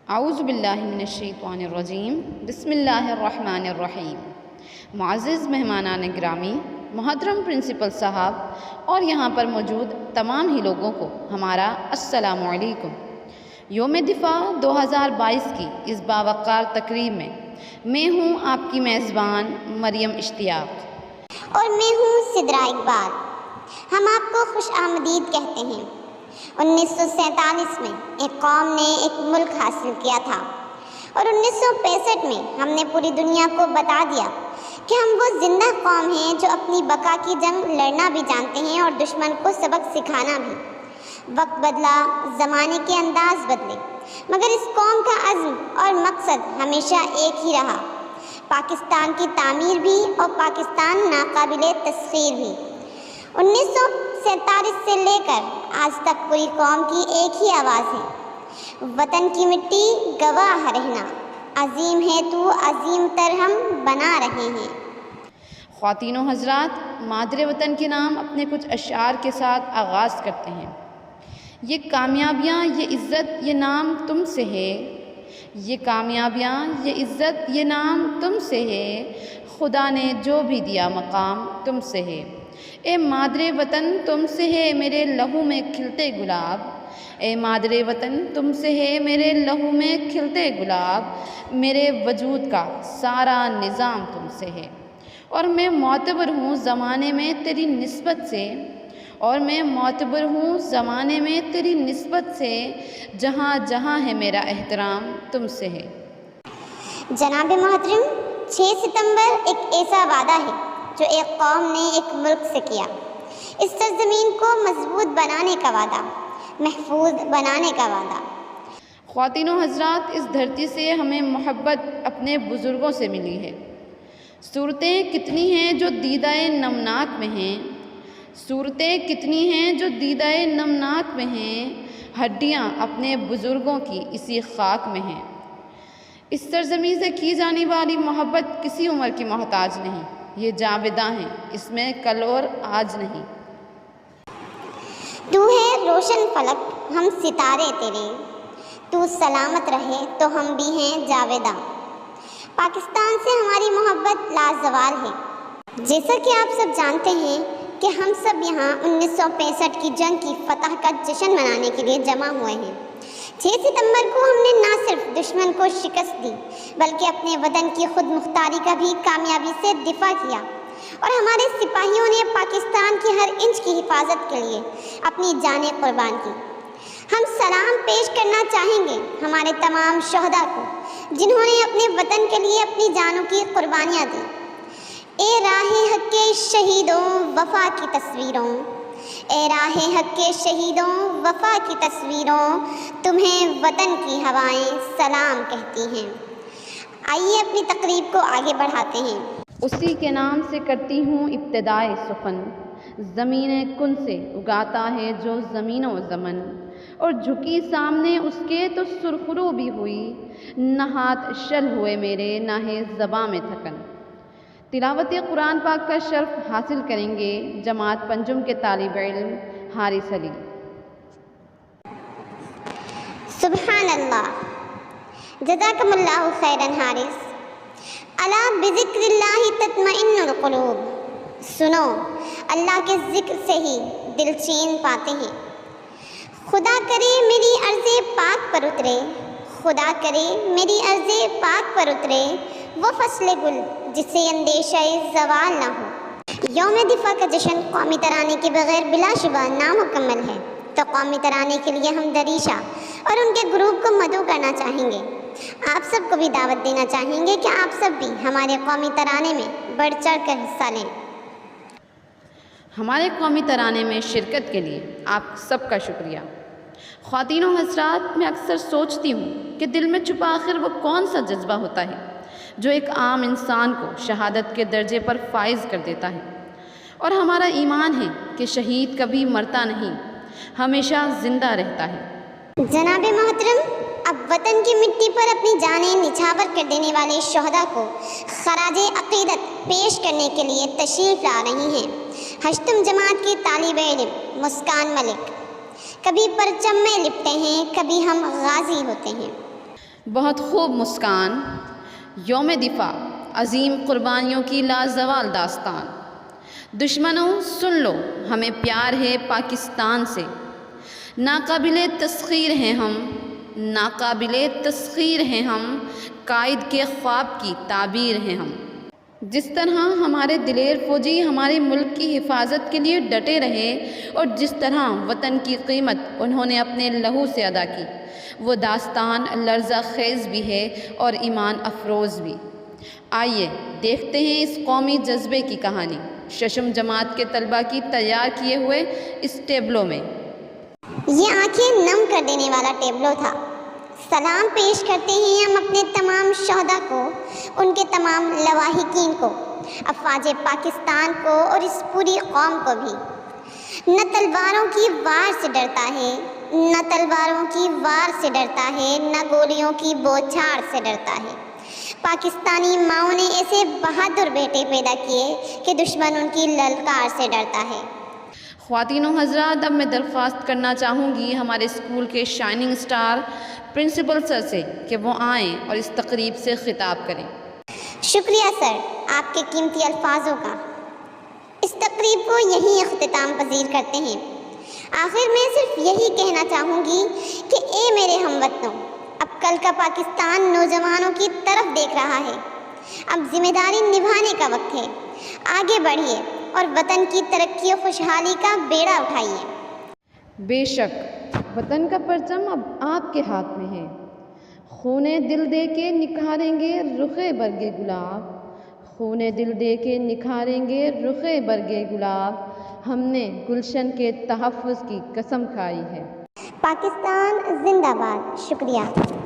اعوذ باللہ من الشیطان الرجیم، بسم اللہ الرحمن الرحیم۔ معزز مہمانان گرامی، محترم پرنسپل صاحب اور یہاں پر موجود تمام ہی لوگوں کو ہمارا السلام علیکم۔ یوم دفاع 2022 کی اس باوقار تقریب میں ہوں آپ کی میزبان مریم اشتیاق اور میں ہوں سدرا اقبال۔ ہم آپ کو خوش آمدید کہتے ہیں۔ 1947 میں ایک قوم نے ایک ملک حاصل کیا تھا اور 1965 میں ہم نے پوری دنیا کو بتا دیا کہ ہم وہ زندہ قوم ہیں جو اپنی بقا کی جنگ لڑنا بھی جانتے ہیں اور دشمن کو سبق سکھانا بھی۔ وقت بدلا، زمانے کے انداز بدلے، مگر اس قوم کا عزم اور مقصد ہمیشہ ایک ہی رہا، پاکستان کی تعمیر بھی اور پاکستان ناقابل تسخیر بھی۔ 1947 سے لے کر آج تک پوری قوم کی ایک ہی آواز ہے، وطن کی مٹی گواہ رہنا، عظیم ہے تو عظیم تر ہم بنا رہے ہیں۔ خواتین و حضرات، مادر وطن کے نام اپنے کچھ اشعار کے ساتھ آغاز کرتے ہیں۔ یہ کامیابیاں، یہ عزت، یہ نام تم سے ہے، یہ کامیابیاں، یہ عزت، یہ نام تم سے ہے، خدا نے جو بھی دیا مقام تم سے ہے۔ اے مادر وطن تم سے ہے میرے لہو میں کھلتے گلاب، اے مادر وطن تم سے ہے میرے لہو میں کھلتے گلاب، میرے وجود کا سارا نظام تم سے ہے، اور میں معتبر ہوں زمانے میں تیری نسبت سے، اور میں معتبر ہوں زمانے میں تیری نسبت سے، جہاں جہاں ہے میرا احترام تم سے ہے۔ جناب محترم، 6 ستمبر ایک ایسا وعدہ ہے جو ایک قوم نے ایک ملک سے کیا، اس سرزمین کو مضبوط بنانے کا وعدہ، محفوظ بنانے کا وعدہ۔ خواتین و حضرات، اس دھرتی سے ہمیں محبت اپنے بزرگوں سے ملی ہے۔ صورتیں کتنی ہیں جو دیدہ نمناک میں ہیں، صورتیں کتنی ہیں جو دیدہ نمناک میں ہیں، ہڈیاں اپنے بزرگوں کی اسی خاک میں ہیں۔ اس سرزمین سے کی جانے والی محبت کسی عمر کی محتاج نہیں، یہ جاوداں ہیں، اس میں کل اور آج نہیں۔ تو ہے روشن فلک، ہم ستارے تیرے، تو سلامت رہے تو ہم بھی ہیں جاوداں۔ پاکستان سے ہماری محبت لازوال ہے۔ جیسا کہ آپ سب جانتے ہیں کہ ہم سب یہاں 1965 کی جنگ کی فتح کا جشن منانے کے لیے جمع ہوئے ہیں۔ 6 ستمبر کو ہم نے نہ صرف دشمن کو شکست دی بلکہ اپنے وطن کی خود مختاری کا بھی کامیابی سے دفاع کیا، اور ہمارے سپاہیوں نے پاکستان کی ہر انچ کی حفاظت کے لیے اپنی جانیں قربان کی۔ ہم سلام پیش کرنا چاہیں گے ہمارے تمام شہداء کو جنہوں نے اپنے وطن کے لیے اپنی جانوں کی قربانیاں دی۔ اے راہ حق کے شہیدوں وفا کی تصویروں، اے راہ حق کے شہیدوں وفا کی تصویروں، تمہیں وطن کی ہوائیں سلام کہتی ہیں۔ آئیے اپنی تقریب کو آگے بڑھاتے ہیں۔ اسی کے نام سے کرتی ہوں ابتدائے سخن، زمین کن سے اگاتا ہے جو زمین و زمن، اور جھکی سامنے اس کے تو سرخرو بھی ہوئی، نہ ہاتھ شل ہوئے میرے نہ ہے زباں میں تھکن۔ تلاوت قرآن پاک کا شرف حاصل کریں گے جماعت پنجم کے طالب علم حارث علی۔ سبحان اللہ، جزاکم اللہ خیرا حارث۔ الا بذکر اللہ تطمئن القلوب، سنو اللہ کے ذکر سے ہی دل چین پاتے ہیں۔ خدا کرے میری عرض پاک پر اترے، خدا کرے میری عرض پاک پر اترے وہ فصل گل جسے اندیشہ زوال نہ ہو۔ یوم دفاع کا جشن قومی ترانے کے بغیر بلا شبہ نامکمل ہے، تو قومی ترانے کے لیے ہم دریشہ اور ان کے گروپ کو مدعو کرنا چاہیں گے۔ آپ سب کو بھی دعوت دینا چاہیں گے کہ آپ سب بھی ہمارے قومی ترانے میں بڑھ چڑھ کر حصہ لیں۔ ہمارے قومی ترانے میں شرکت کے لیے آپ سب کا شکریہ۔ خواتین و حضرات، میں اکثر سوچتی ہوں کہ دل میں چھپا آخر وہ کون سا جذبہ ہوتا ہے جو ایک عام انسان کو شہادت کے درجے پر فائز کر دیتا ہے، اور ہمارا ایمان ہے کہ شہید کبھی مرتا نہیں، ہمیشہ زندہ رہتا ہے۔ جناب محترم، اب وطن کی مٹی پر اپنی جانیں نچھاور کر دینے والے شہداء کو خراج عقیدت پیش کرنے کے لیے تشریف لا رہی ہیں ہشتم جماعت کی طالب علم مسکان ملک۔ کبھی پرچم میں لپٹے ہیں، کبھی ہم غازی ہوتے ہیں۔ بہت خوب مسکان، یوم دفاع، عظیم قربانیوں کی لازوال داستان۔ دشمنوں سن لو، ہمیں پیار ہے پاکستان سے، ناقابل تسخیر ہیں ہم، ناقابل تسخیر ہیں ہم، قائد کے خواب کی تعبیر ہیں ہم۔ جس طرح ہمارے دلیر فوجی ہمارے ملک کی حفاظت کے لیے ڈٹے رہے اور جس طرح وطن کی قیمت انہوں نے اپنے لہو سے ادا کی، وہ داستان لرزہ خیز بھی ہے اور ایمان افروز بھی۔ آئیے دیکھتے ہیں اس قومی جذبے کی کہانی ششم جماعت کے طلباء کی تیار کیے ہوئے اس ٹیبلو میں۔ یہ آنکھیں نم کر دینے والا ٹیبلو تھا۔ سلام پیش کرتے ہیں ہم اپنے تمام شہداء کو، ان کے تمام لواحقین کو، افواج پاکستان کو اور اس پوری قوم کو بھی۔ نہ تلواروں کی وار سے ڈرتا ہے، نہ تلواروں کی وار سے ڈرتا ہے، نہ گولیوں کی بوچھاڑ سے ڈرتا ہے۔ پاکستانی ماؤں نے ایسے بہادر بیٹے پیدا کیے کہ دشمن ان کی للکار سے ڈرتا ہے۔ خواتین و حضرات، اب میں درخواست کرنا چاہوں گی ہمارے اسکول کے شائننگ اسٹار پرنسپل سر سے کہ وہ آئیں اور اس تقریب سے خطاب کریں۔ شکریہ سر آپ کے قیمتی الفاظوں کا۔ اس تقریب کو یہیں اختتام پذیر کرتے ہیں۔ آخر میں صرف یہی کہنا چاہوں گی کہ اے میرے ہم وطنوں، اب کل کا پاکستان نوجوانوں کی طرف دیکھ رہا ہے۔ اب ذمہ داری نبھانے کا وقت ہے۔ آگے بڑھیے اور وطن کی ترقی و خوشحالی کا بیڑا اٹھائیے۔ بے شک وطن کا پرچم اب آپ کے ہاتھ میں ہے۔ خونے دل دے کے نکھاریں گے رخے برگے گلاب، خونے دل دے کے نکھاریں گے رخے برگے گلاب، ہم نے گلشن کے تحفظ کی قسم کھائی ہے۔ پاکستان زندہ باد۔ شکریہ۔